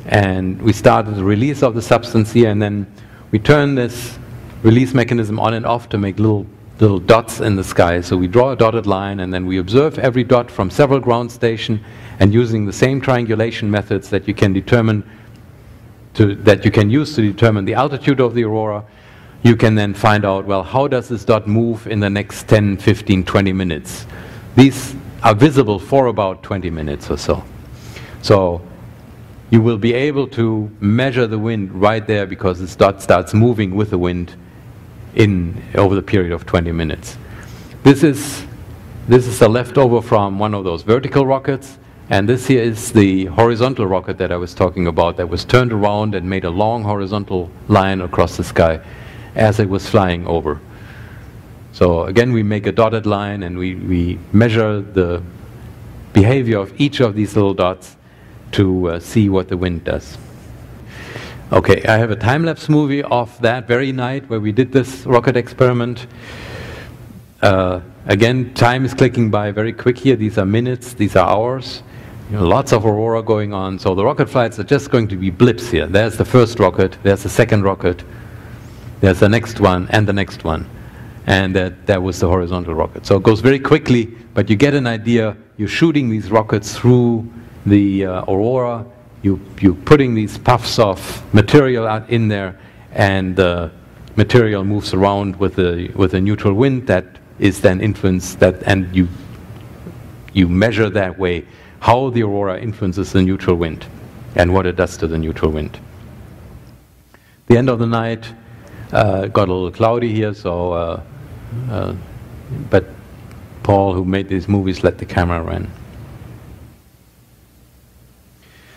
and we started the release of the substance here, and then we turn this release mechanism on and off to make little dots in the sky. So we draw a dotted line, and then we observe every dot from several ground stations, and using the same triangulation methods that you can use to determine the altitude of the aurora, you can then find out, well, how does this dot move in the next 10, 15, 20 minutes? These are visible for about 20 minutes or so. So you will be able to measure the wind right there because this dot starts moving with the wind over the period of 20 minutes. This is a leftover from one of those vertical rockets, and this here is the horizontal rocket that I was talking about that was turned around and made a long horizontal line across the sky as it was flying over. So again, we make a dotted line and we measure the behavior of each of these little dots to see what the wind does. Okay, I have a time-lapse movie of that very night where we did this rocket experiment. Again, time is clicking by very quick here. These are minutes, these are hours. Lots of aurora going on. So the rocket flights are just going to be blips here. There's the first rocket, there's the second rocket, there's the next one, and the next one. And that was the horizontal rocket. So it goes very quickly, but you get an idea. You're shooting these rockets through the aurora. you're putting these puffs of material out in there, and the material moves around with a neutral wind that is then influenced, that, and you measure that way how the aurora influences the neutral wind and what it does to the neutral wind. The end of the night got a little cloudy here, so but Paul, who made these movies, let the camera run.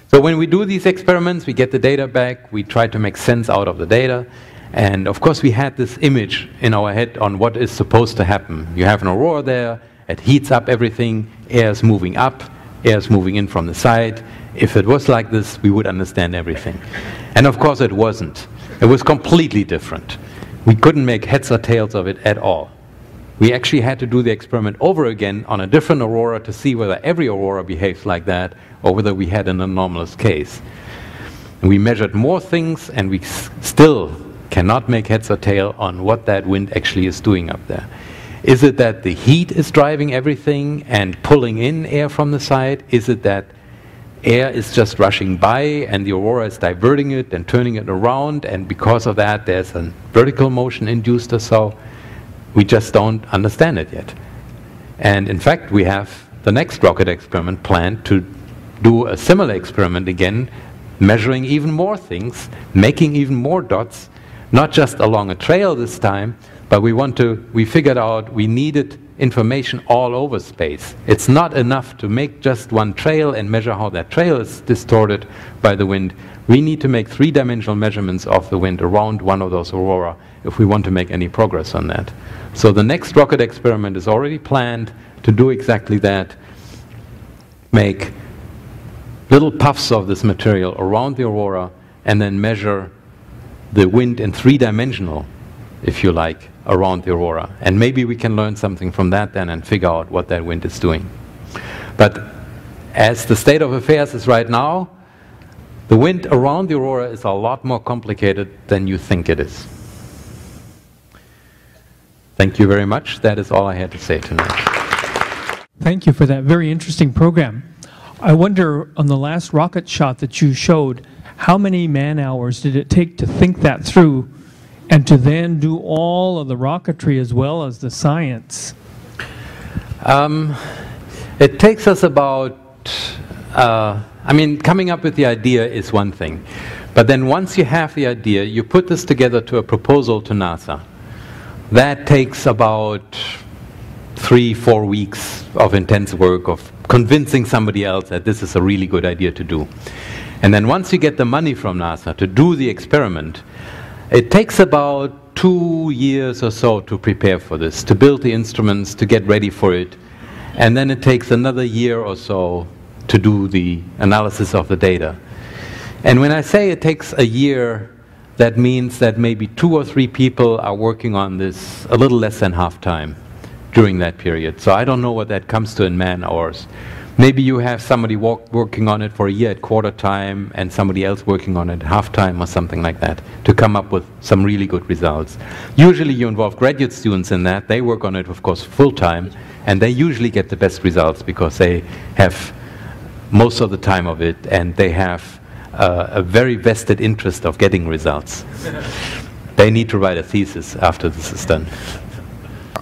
So when we do these experiments, we get the data back, we try to make sense out of the data, and of course we had this image in our head on what is supposed to happen. You have an aurora there, it heats up everything, air is moving up, air is moving in from the side. If it was like this, we would understand everything. And of course it wasn't. It was completely different. We couldn't make heads or tails of it at all. We actually had to do the experiment over again on a different aurora to see whether every aurora behaves like that or whether we had an anomalous case. And we measured more things, and we still cannot make heads or tail on what that wind actually is doing up there. Is it that the heat is driving everything and pulling in air from the side? Is it that air is just rushing by and the aurora is diverting it and turning it around, and because of that there's a vertical motion induced or so? We just don't understand it yet. And in fact, we have the next rocket experiment planned to do a similar experiment again, measuring even more things, making even more dots, not just along a trail this time, but we figured out we needed information all over space. It's not enough to make just one trail and measure how that trail is distorted by the wind. We need to make three-dimensional measurements of the wind around one of those aurora if we want to make any progress on that. So the next rocket experiment is already planned to do exactly that. Make little puffs of this material around the aurora and then measure the wind in three-dimensional, if you like, around the aurora. And maybe we can learn something from that then and figure out what that wind is doing. But as the state of affairs is right now, the wind around the aurora is a lot more complicated than you think it is. Thank you very much. That is all I had to say tonight. Thank you for that very interesting program. I wonder, on the last rocket shot that you showed, how many man-hours did it take to think that through and to then do all of the rocketry as well as the science? It takes us about, coming up with the idea is one thing. But then once you have the idea, you put this together to a proposal to NASA. That takes about 3-4 weeks of intense work of convincing somebody else that this is a really good idea to do. And then once you get the money from NASA to do the experiment, it takes about 2 years or so to prepare for this, to build the instruments, to get ready for it. And then it takes another year or so to do the analysis of the data. And when I say it takes a year, that means that maybe 2 or 3 people are working on this a little less than half time during that period. So I don't know what that comes to in man-hours. Maybe you have somebody working on it for a year at quarter time and somebody else working on it half time or something like that to come up with some really good results. Usually you involve graduate students in that. They work on it, of course, full time, and they usually get the best results because they have most of the time of it, and they have a very vested interest of getting results. They need to write a thesis after this is done.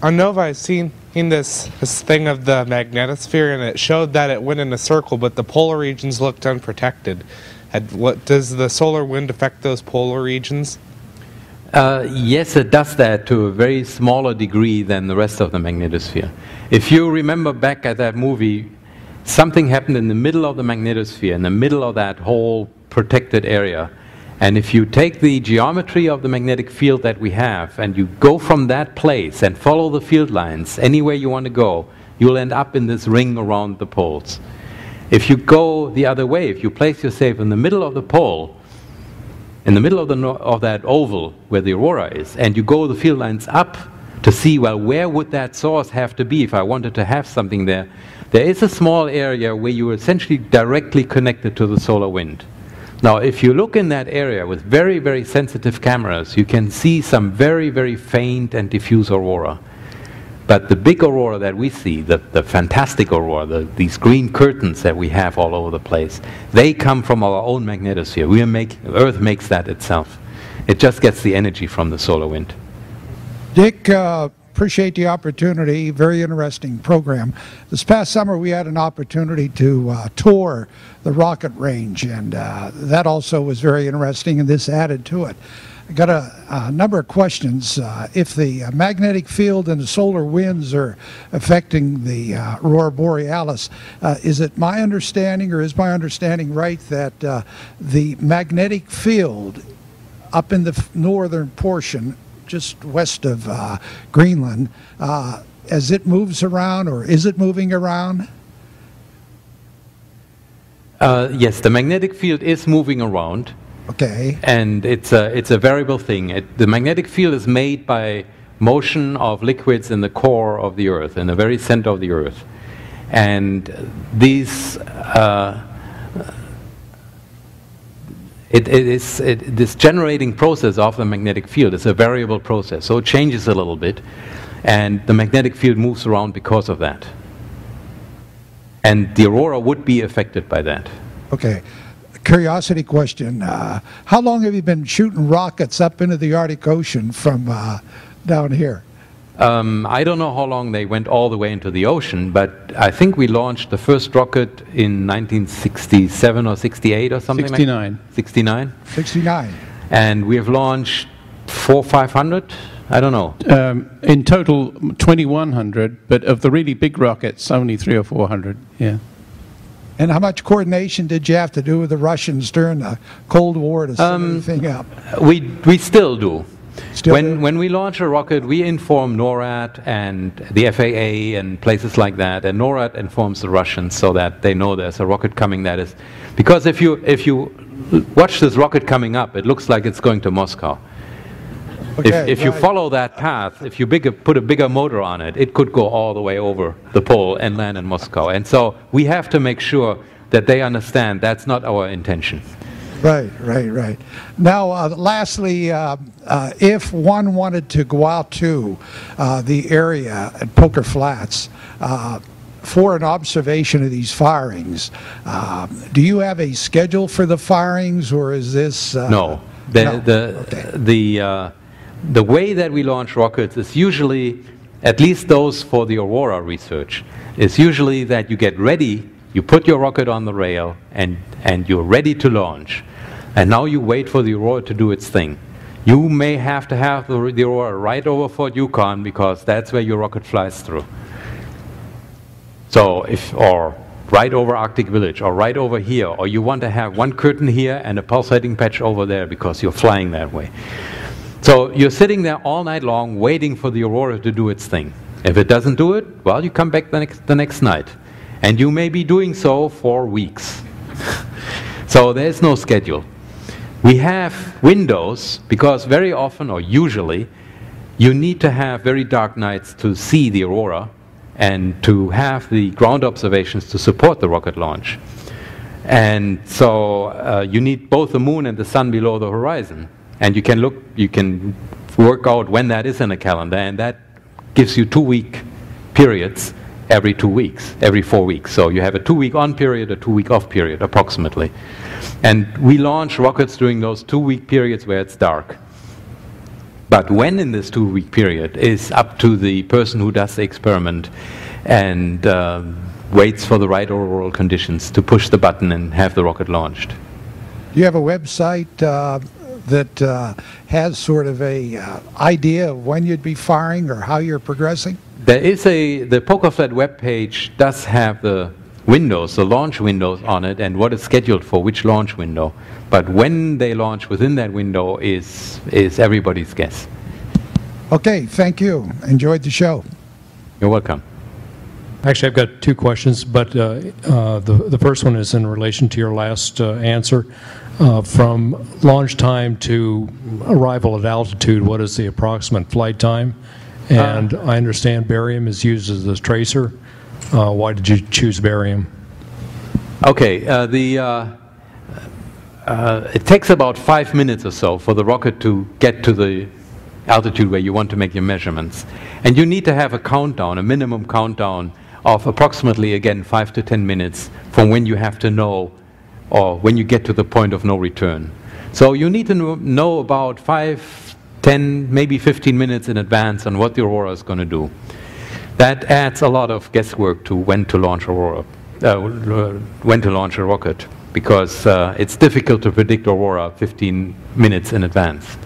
On NOVA, I've seen this thing of the magnetosphere, and it showed that it went in a circle, but the polar regions looked unprotected. Does the solar wind affect those polar regions? Yes, it does that to a very smaller degree than the rest of the magnetosphere. If you remember back at that movie, something happened in the middle of the magnetosphere, in the middle of that whole protected area. And if you take the geometry of the magnetic field that we have and you go from that place and follow the field lines anywhere you want to go, you'll end up in this ring around the poles. If you go the other way, if you place yourself in the middle of the pole, in the middle of that oval where the aurora is, and you go the field lines up to see, well, where would that source have to be if I wanted to have something there, there is a small area where you are essentially directly connected to the solar wind. Now, if you look in that area with very, very sensitive cameras, you can see some very, very faint and diffuse aurora. But the big aurora that we see, the fantastic aurora, these green curtains that we have all over the place, they come from our own magnetosphere. Earth makes that itself. It just gets the energy from the solar wind. Dick, appreciate the opportunity. Very interesting program. This past summer we had an opportunity to tour the rocket range, and that also was very interesting, and this added to it. I got a number of questions. If the magnetic field and the solar winds are affecting the Aurora Borealis, is it my understanding, or is my understanding right, that the magnetic field up in the northern portion, just west of Greenland, as it moves around, or is it moving around? Yes, the magnetic field is moving around. Okay. And it's a variable thing. The magnetic field is made by motion of liquids in the core of the Earth, in the very center of the Earth. And this generating process of the magnetic field is a variable process, so it changes a little bit, and the magnetic field moves around because of that. And the aurora would be affected by that. Okay. Curiosity question. How long have you been shooting rockets up into the Arctic Ocean from down here? I don't know how long they went all the way into the ocean, but I think we launched the first rocket in 1967 or 68 or something 69. Like 69? 69. And we have launched 400, 500? I don't know. In total, 2,100, but of the really big rockets, only 300 or 400, yeah. And how much coordination did you have to do with the Russians during the Cold War to set everything up? We still do. Still when we launch a rocket, we inform NORAD and the FAA and places like that, and NORAD informs the Russians so that they know there's a rocket coming. That is, because if you watch this rocket coming up, it looks like it's going to Moscow. Okay, if you follow that path, if you put a bigger motor on it, it could go all the way over the pole and land in Moscow. And so we have to make sure that they understand that's not our intention. Right. Now, lastly, if one wanted to go out to the area at Poker Flats for an observation of these firings, do you have a schedule for the firings, or is this... No. The way that we launch rockets is usually, at least those for the Aurora research, is usually that you get ready, you put your rocket on the rail, and you're ready to launch. And now you wait for the Aurora to do its thing. You may have to have the Aurora right over Fort Yukon, because that's where your rocket flies through. So or right over Arctic Village, or right over here, or you want to have one curtain here and a pulsating patch over there because you're flying that way. So you're sitting there all night long waiting for the Aurora to do its thing. If it doesn't do it, well, you come back the next night. And you may be doing so for weeks. So there's no schedule. We have windows, because very often, or usually, you need to have very dark nights to see the Aurora and to have the ground observations to support the rocket launch. And so you need both the moon and the sun below the horizon. And you can work out when that is in a calendar, and that gives you 2-week periods every 2 weeks, every 4 weeks. So you have a 2-week on period, a 2-week off period, approximately. And we launch rockets during those 2-week periods where it's dark. But when in this 2-week period is up to the person who does the experiment and waits for the right auroral conditions to push the button and have the rocket launched. Do you have a website that has sort of a idea of when you'd be firing or how you're progressing? There is the Poker Flat web page does have the windows, the launch windows on it, and what is scheduled for which launch window. But when they launch within that window is everybody's guess. Okay, thank you. Enjoyed the show. You're welcome. Actually, I've got 2 questions, but the first one is in relation to your last answer. From launch time to arrival at altitude, what is the approximate flight time? And I understand barium is used as a tracer. Why did you choose barium? Okay, it takes about 5 minutes or so for the rocket to get to the altitude where you want to make your measurements. And you need to have a countdown, a minimum countdown of approximately, again, 5 to 10 minutes from when you have to know, or when you get to the point of no return. So you need to know about 5, 10, maybe 15 minutes in advance on what the aurora is going to do. That adds a lot of guesswork to when to launch aurora, when to launch a rocket, because it's difficult to predict aurora 15 minutes in advance.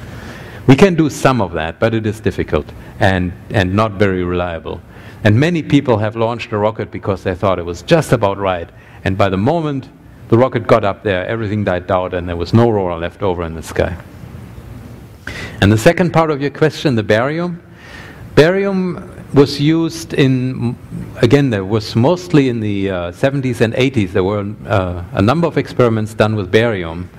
We can do some of that, but it is difficult and not very reliable. And many people have launched a rocket because they thought it was just about right. And by the moment the rocket got up there, everything died out and there was no aurora left over in the sky. And the second part of your question, the barium. Barium was used in, again, there was mostly in the 70s and 80s, there were a number of experiments done with barium.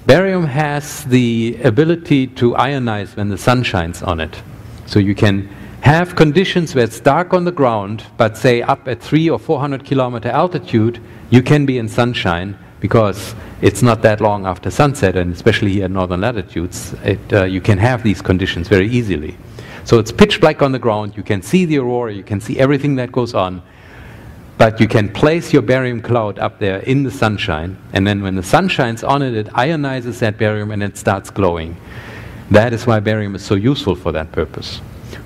Barium has the ability to ionize when the sun shines on it. So you can have conditions where it's dark on the ground, but say up at 300 or 400 kilometer altitude, you can be in sunshine because it's not that long after sunset, and especially here in northern latitudes, you can have these conditions very easily. So it's pitch black on the ground, you can see the aurora, you can see everything that goes on, but you can place your barium cloud up there in the sunshine, and then when the sun shines on it, it ionizes that barium and it starts glowing. That is why barium is so useful for that purpose.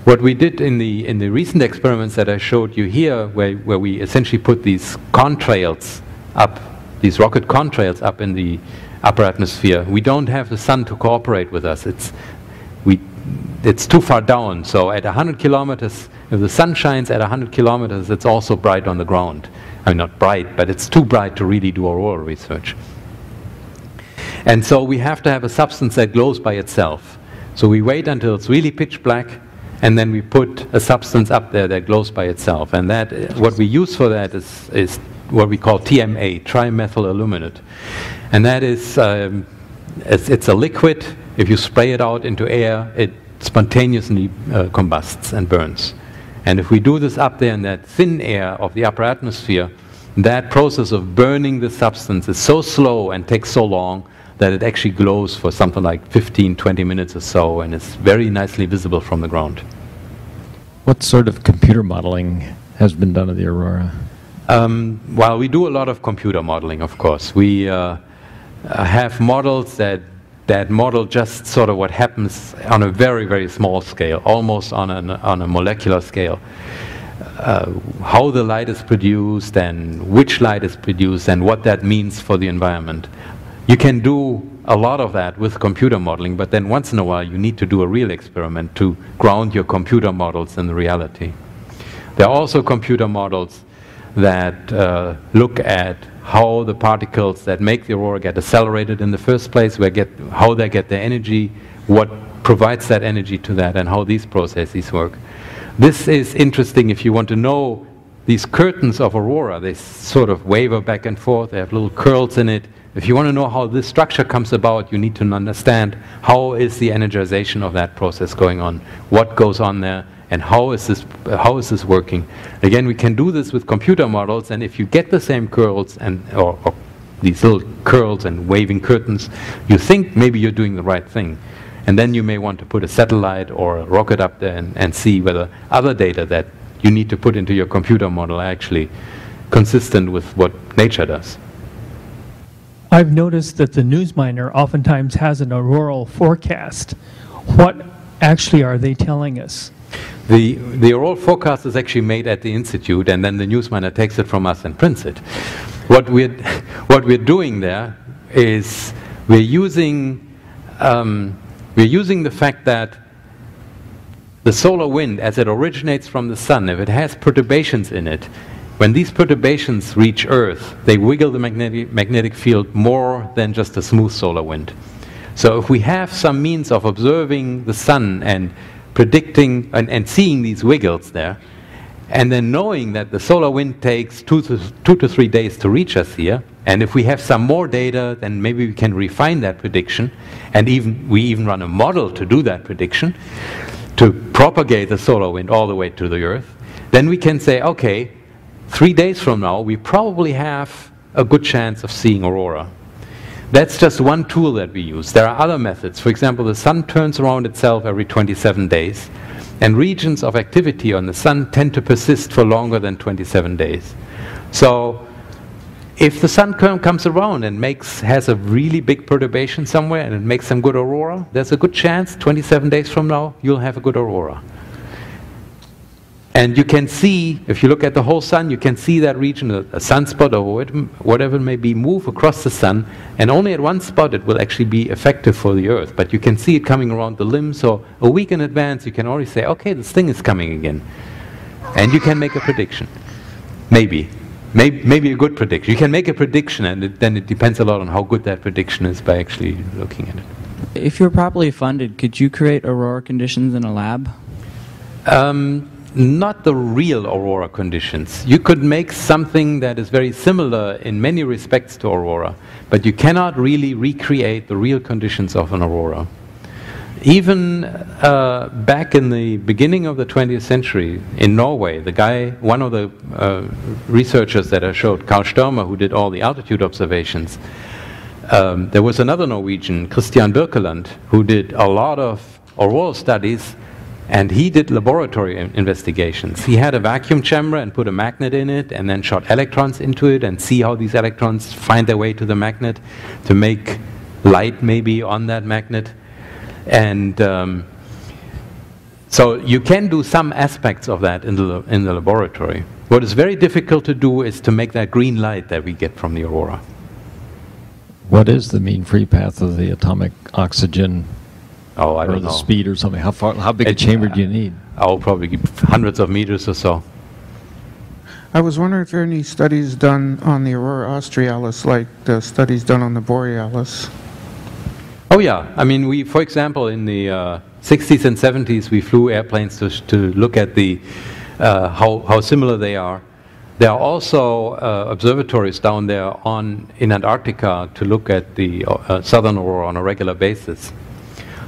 What we did in the recent experiments that I showed you here, where we essentially put these contrails up, these rocket contrails up in the upper atmosphere, we don't have the sun to cooperate with us. It's too far down, so at 100 kilometers, if the sun shines at 100 kilometers, it's also bright on the ground. I mean, not bright, but it's too bright to really do aurora research. And so we have to have a substance that glows by itself. So we wait until it's really pitch black, and then we put a substance up there that glows by itself. And that, what we use for that is what we call TMA, trimethyl aluminate. And that is, it's a liquid. If you spray it out into air, it spontaneously combusts and burns. And if we do this up there in that thin air of the upper atmosphere, that process of burning the substance is so slow and takes so long that it actually glows for something like 15, 20 minutes or so, and it's very nicely visible from the ground. What sort of computer modeling has been done of the aurora? Well, we do a lot of computer modeling, of course. We have models that model just sort of what happens on a very, very small scale, almost on a molecular scale. How the light is produced and which light is produced and what that means for the environment. You can do a lot of that with computer modeling, but then once in a while you need to do a real experiment to ground your computer models in the reality. There are also computer models that look at how the particles that make the aurora get accelerated in the first place, how they get their energy, what provides that energy to that, and how these processes work. This is interesting if you want to know these curtains of aurora. They sort of waver back and forth, they have little curls in it. If you want to know how this structure comes about, you need to understand how is the energization of that process going on, what goes on there, and how is this working. Again, we can do this with computer models, and if you get the same curls or these little curls and waving curtains, you think maybe you're doing the right thing. And then you may want to put a satellite or a rocket up there and see whether other data that you need to put into your computer model are actually consistent with what nature does. I've noticed that the Newsminer oftentimes has an auroral forecast. What actually are they telling us? The auroral forecast is actually made at the Institute, and then the Newsminer takes it from us and prints it. What we're doing there is we're using the fact that the solar wind, as it originates from the sun, if it has perturbations in it, when these perturbations reach Earth, they wiggle the magnetic field more than just a smooth solar wind. So if we have some means of observing the sun and predicting and seeing these wiggles there, and then knowing that the solar wind takes 2 to 3 days to reach us here, and if we have some more data, then maybe we can refine that prediction, and we even run a model to do that prediction, to propagate the solar wind all the way to the Earth, then we can say, okay, 3 days from now, we probably have a good chance of seeing aurora. That's just one tool that we use. There are other methods. For example, the sun turns around itself every 27 days, and regions of activity on the sun tend to persist for longer than 27 days. So if the sun comes around and has a really big perturbation somewhere and it makes some good aurora, there's a good chance 27 days from now you'll have a good aurora. And you can see, if you look at the whole sun, you can see that region, a sunspot or whatever it may be, move across the sun, and only at one spot it will actually be effective for the Earth. But you can see it coming around the limb, so a week in advance you can already say, okay, this thing is coming again. And you can make a prediction. Maybe a good prediction. You can make a prediction, and then it depends a lot on how good that prediction is by actually looking at it. If you're properly funded, could you create aurora conditions in a lab? Not the real aurora conditions. You could make something that is very similar in many respects to aurora, but you cannot really recreate the real conditions of an aurora. Even back in the beginning of the 20th century in Norway, one of the researchers that I showed, Carl Størmer, who did all the altitude observations, there was another Norwegian, Christian Birkeland, who did a lot of auroral studies, and he did laboratory investigations. He had a vacuum chamber and put a magnet in it and then shot electrons into it and see how these electrons find their way to the magnet to make light maybe on that magnet. And so you can do some aspects of that in the laboratory. What is very difficult to do is to make that green light that we get from the aurora. What is the mean free path of the atomic oxygen? Oh, I don't know. Or the speed or something. How big a chamber do you need? Oh, probably hundreds of meters or so. I was wondering if there are any studies done on the Aurora Australis, like the studies done on the Borealis. Oh yeah, I mean, for example, in the 60s and 70s, we flew airplanes to look at how similar they are. There are also observatories down there in Antarctica to look at the southern aurora on a regular basis.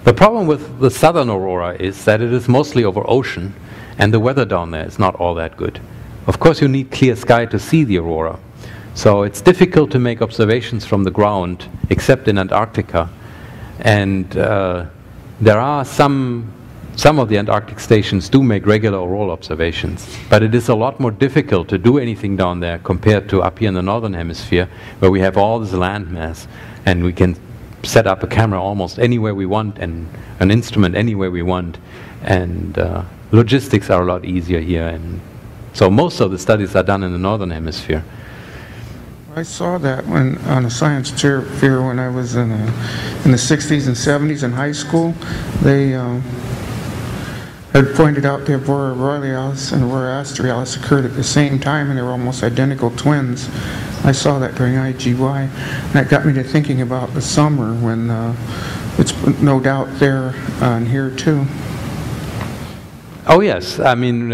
The problem with the southern aurora is that it is mostly over ocean, and the weather down there is not all that good. Of course, you need clear sky to see the aurora. So it's difficult to make observations from the ground, except in Antarctica. And there are some of the Antarctic stations do make regular auroral observations, but it is a lot more difficult to do anything down there compared to up here in the northern hemisphere, where we have all this land mass, and we can set up a camera almost anywhere we want and an instrument anywhere we want, and logistics are a lot easier here, and so most of the studies are done in the northern hemisphere. I saw that on a science fair when I was in the 60s and 70s in high school. They had pointed out the Aurora Borealis and Aurora Australis occurred at the same time, and they were almost identical twins. I saw that during IGY, and that got me to thinking about the summer when it's no doubt there and here too. Oh yes, I mean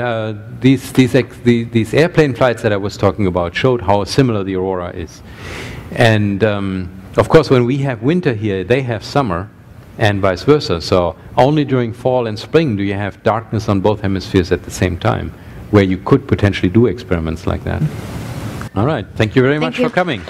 these airplane flights that I was talking about showed how similar the aurora is, and of course when we have winter here, they have summer, and vice versa. So only during fall and spring do you have darkness on both hemispheres at the same time, where you could potentially do experiments like that. All right, thank you very much for coming.